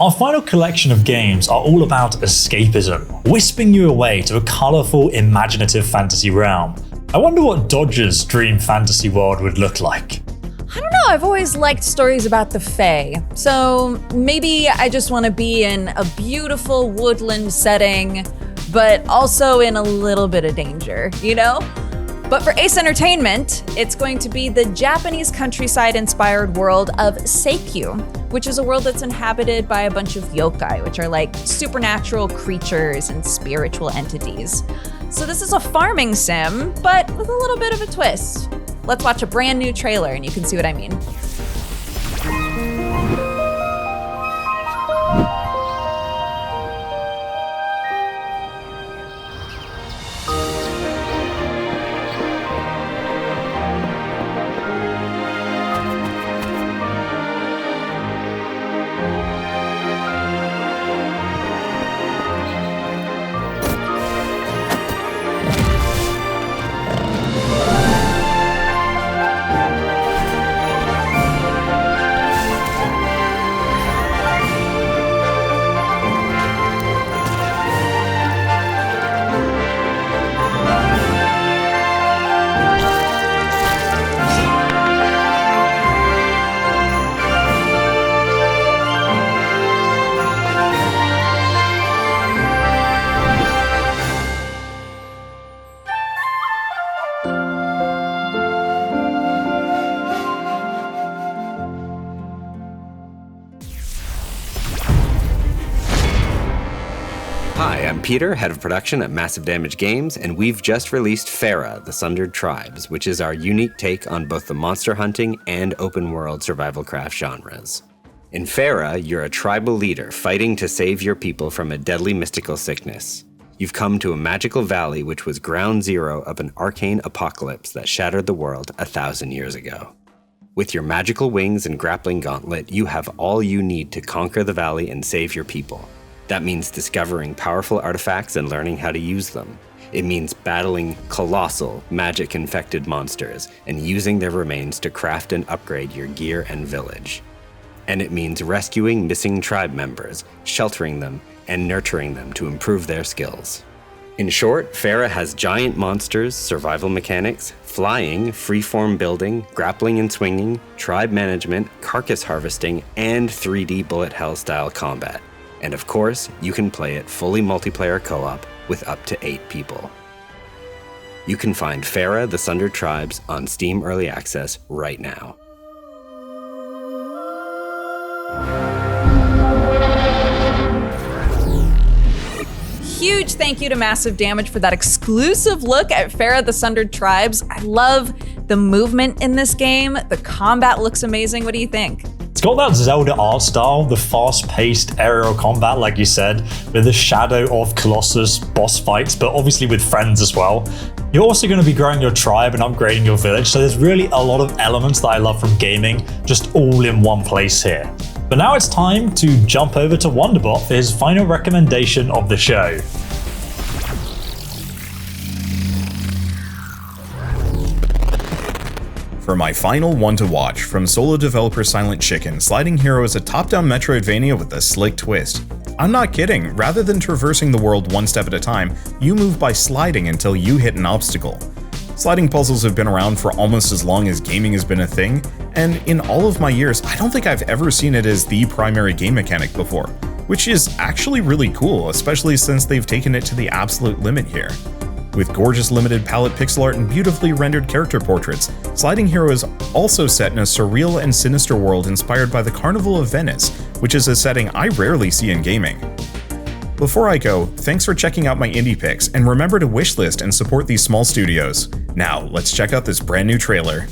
Our final collection of games are all about escapism, whisping you away to a colourful, imaginative fantasy realm. I wonder what Dodger's dream fantasy world would look like. I don't know, I've always liked stories about the Fae, so maybe I just want to be in a beautiful woodland setting, but also in a little bit of danger, you know? But for Ace Entertainment, it's going to be the Japanese countryside-inspired world of Seikyu, which is a world that's inhabited by a bunch of yokai, which are like supernatural creatures and spiritual entities. So this is a farming sim, but with a little bit of a twist. Let's watch a brand new trailer and you can see what I mean. Hi, I'm Peter, head of production at Massive Damage Games, and we've just released Farah, the Sundered Tribes, which is our unique take on both the monster hunting and open-world survival craft genres. In Farah, you're a tribal leader fighting to save your people from a deadly mystical sickness. You've come to a magical valley which was ground zero of an arcane apocalypse that shattered the world 1,000 years ago. With your magical wings and grappling gauntlet, you have all you need to conquer the valley and save your people. That means discovering powerful artifacts and learning how to use them. It means battling colossal, magic-infected monsters and using their remains to craft and upgrade your gear and village. And it means rescuing missing tribe members, sheltering them, and nurturing them to improve their skills. In short, Farah has giant monsters, survival mechanics, flying, freeform building, grappling and swinging, tribe management, carcass harvesting, and 3D bullet hell style combat. And of course, you can play it fully multiplayer co-op with up to 8 people. You can find Farah, the Sundered Tribes on Steam Early Access right now. Huge thank you to Massive Damage for that exclusive look at Farah, the Sundered Tribes. I love the movement in this game. The combat looks amazing. What do you think? It's got that Zelda art style, the fast-paced aerial combat, like you said, with the Shadow of Colossus boss fights, but obviously with friends as well. You're also going to be growing your tribe and upgrading your village, so there's really a lot of elements that I love from gaming, just all in one place here. But now it's time to jump over to Wonderbot for his final recommendation of the show. For my final one to watch, from solo developer Silent Chicken, Sliding Hero is a top-down Metroidvania with a slick twist. I'm not kidding, rather than traversing the world one step at a time, you move by sliding until you hit an obstacle. Sliding puzzles have been around for almost as long as gaming has been a thing, and in all of my years, I don't think I've ever seen it as the primary game mechanic before, which is actually really cool, especially since they've taken it to the absolute limit here. With gorgeous limited palette pixel art and beautifully rendered character portraits, Sliding Hero is also set in a surreal and sinister world inspired by the Carnival of Venice, which is a setting I rarely see in gaming. Before I go, thanks for checking out my indie picks, and remember to wishlist and support these small studios. Now, let's check out this brand new trailer.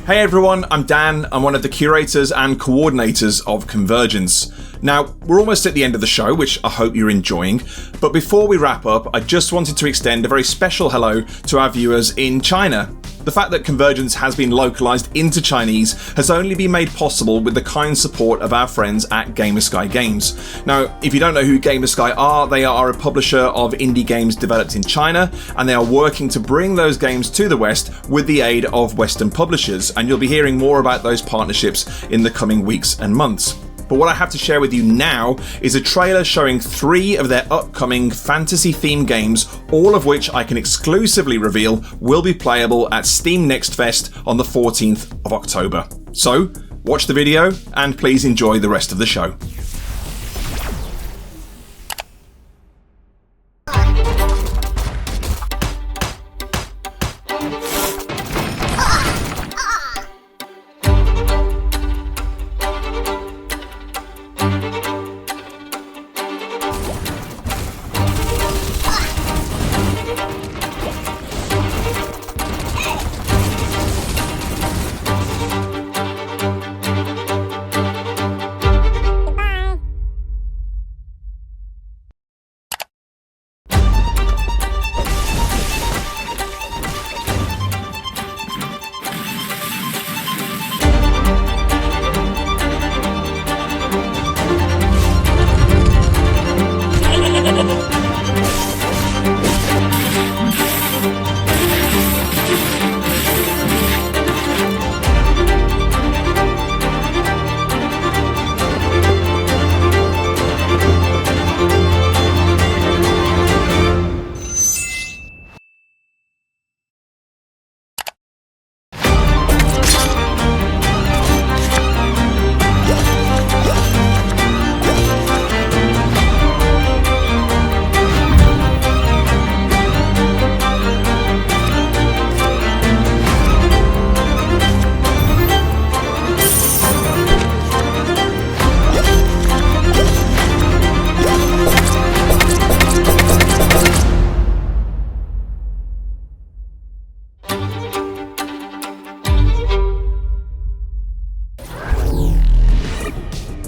Hey everyone, I'm Dan. I'm one of the curators and coordinators of Convergence. Now, we're almost at the end of the show, which I hope you're enjoying, but before we wrap up, I just wanted to extend a very special hello to our viewers in China. The fact that Convergence has been localized into Chinese has only been made possible with the kind support of our friends at Gamersky Games. Now, if you don't know who Gamersky are, they are a publisher of indie games developed in China, and they are working to bring those games to the West with the aid of Western publishers, and you'll be hearing more about those partnerships in the coming weeks and months. But what I have to share with you now is a trailer showing 3 of their upcoming fantasy-themed games, all of which I can exclusively reveal will be playable at Steam Next Fest on the 14th of October. So, watch the video and please enjoy the rest of the show.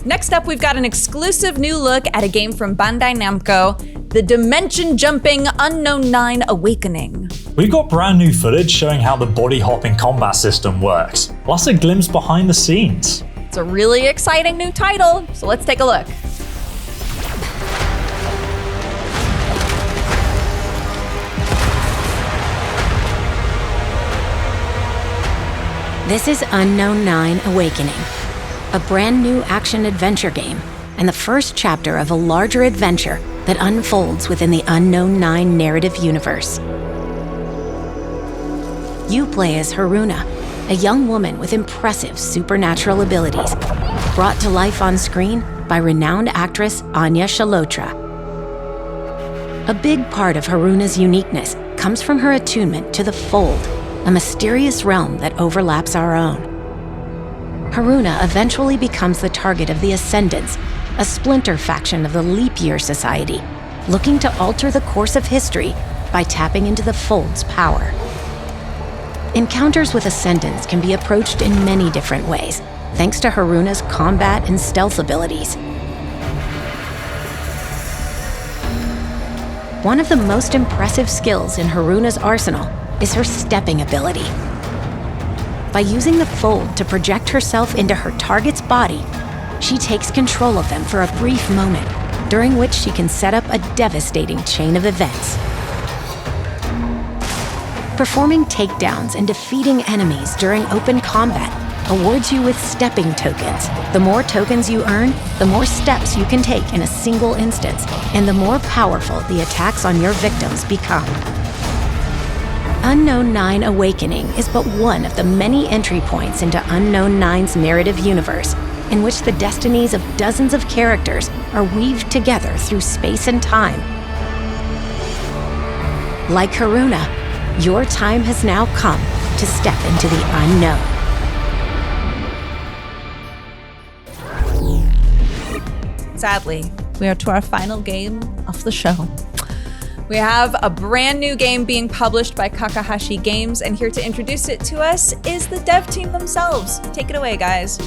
Next up, we've got an exclusive new look at a game from Bandai Namco, the dimension-jumping Unknown 9 Awakening. We've got brand new footage showing how the body-hopping combat system works, plus a glimpse behind the scenes. It's a really exciting new title, so let's take a look. This is Unknown 9 Awakening, a brand new action-adventure game, and the first chapter of a larger adventure that unfolds within the Unknown 9 narrative universe. You play as Haruna, a young woman with impressive supernatural abilities, brought to life on screen by renowned actress Anya Chalotra. A big part of Haruna's uniqueness comes from her attunement to the Fold, a mysterious realm that overlaps our own. Haruna eventually becomes the target of the Ascendants, a splinter faction of the Leap Year Society, looking to alter the course of history by tapping into the Fold's power. Encounters with Ascendants can be approached in many different ways, thanks to Haruna's combat and stealth abilities. One of the most impressive skills in Haruna's arsenal is her stepping ability. By using the Fold to project herself into her target's body, she takes control of them for a brief moment, during which she can set up a devastating chain of events. Performing takedowns and defeating enemies during open combat awards you with stepping tokens. The more tokens you earn, the more steps you can take in a single instance, and the more powerful the attacks on your victims become. Unknown 9 Awakening is but one of the many entry points into Unknown 9's narrative universe, in which the destinies of dozens of characters are weaved together through space and time. Like Haruna, your time has now come to step into the unknown. Sadly, we are to our final game of the show. We have a brand new game being published by Kakahashi Games, and here to introduce it to us is the dev team themselves. Take it away, guys.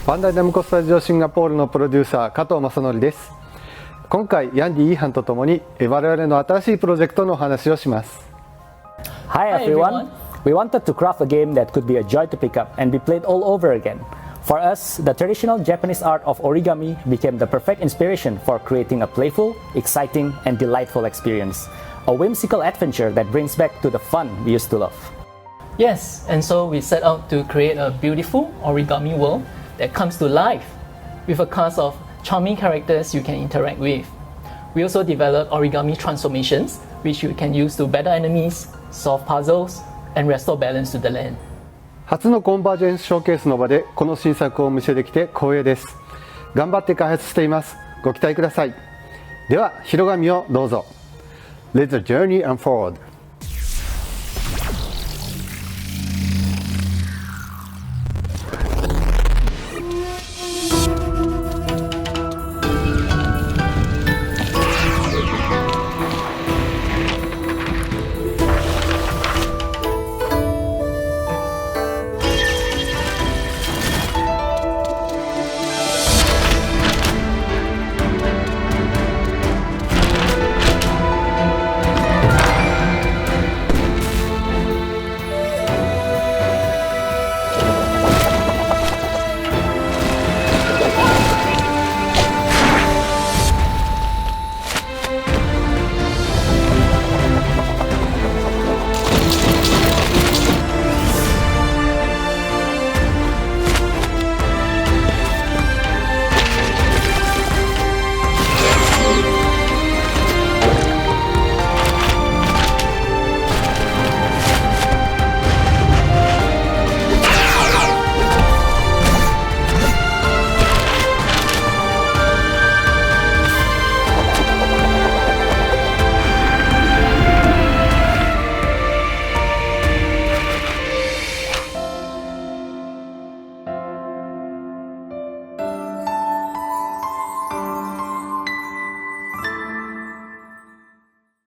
バンダイナムコスタジオシンガポールのプロデューサー加藤正則です。今回ヤンディ・イーハンとともに我々の新しいプロジェクトのお話をします。Hi everyone. We wanted to craft a game that could be a joy to pick up and be played all over again. For us, the traditional Japanese art of origami became the perfect inspiration for creating a playful, exciting, and delightful experience. A whimsical adventure that brings back to the fun we used to love. Yes, and so we set out to create a beautiful origami world that comes to life with a cast of charming characters you can interact with. We also developed origami transformations, which you can use to battle enemies, solve puzzles, and restore balance to the land. 初のコンバージェンスショーケースの場でこの新作をお見せできて光栄です。頑張って開発しています。ご期待ください。では、広紙をどうぞ。Let the journey unfold.